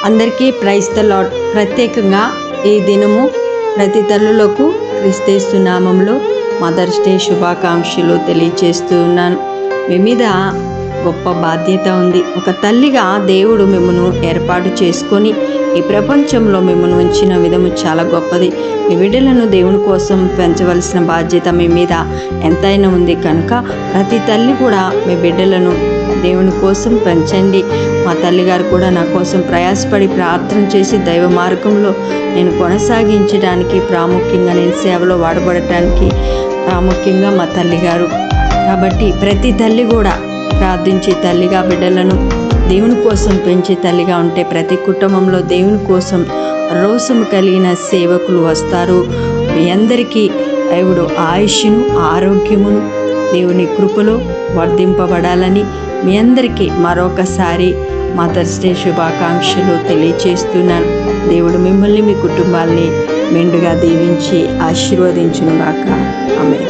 అందరికీ praise the lord. ప్రత్యేకంగా ఈ దినము ప్రతి తల్లులకు క్రీస్తు నామంలో మదర్స్ డే శుభాకాంక్షలు తెలియజేస్తూ ఉన్నాను. మీ మీద గొప్ప బాధ్యత ఉంది. ఒక తల్లిగా దేవుడు మిమ్మను ఏర్పాటు చేసుకొని ఈ ప్రపంచంలో మిమ్మల్ని ఉంచిన విధము చాలా గొప్పది. మీ బిడ్డలను దేవుని కోసం పెంచవలసిన బాధ్యత మీ మీద ఎంతైనా ఉంది కనుక ప్రతి తల్లి కూడా మీ బిడ్డలను దేవుని కోసం పెంచండి. మా తల్లిగారు కూడా నా కోసం ప్రయాసపడి ప్రార్థన చేసి దైవ మార్గంలో నేను కొనసాగించడానికి ప్రాముఖ్యంగా నేను సేవలో వాడబడటానికి ప్రాముఖ్యంగా మా తల్లిగారు. కాబట్టి ప్రతి తల్లి కూడా ప్రార్థించి తల్లిగా బిడ్డలను దేవుని కోసం పెంచి తల్లిగా ఉంటే ప్రతి కుటుంబంలో దేవుని కోసం రోషము కలిగిన సేవకులు వస్తారు. మీ అందరికీ దేవుడు ఆయుష్ను ఆరోగ్యమును దేవుని కృపలో వర్ధింపబడాలని మీ అందరికీ మరొకసారి మదర్స్ డే శుభాకాంక్షలు తెలియచేస్తున్నాను. దేవుడు మిమ్మల్ని మీ కుటుంబాల్ని మెండుగా దీవించి ఆశీర్వదించునుగాక. ఆమేన్.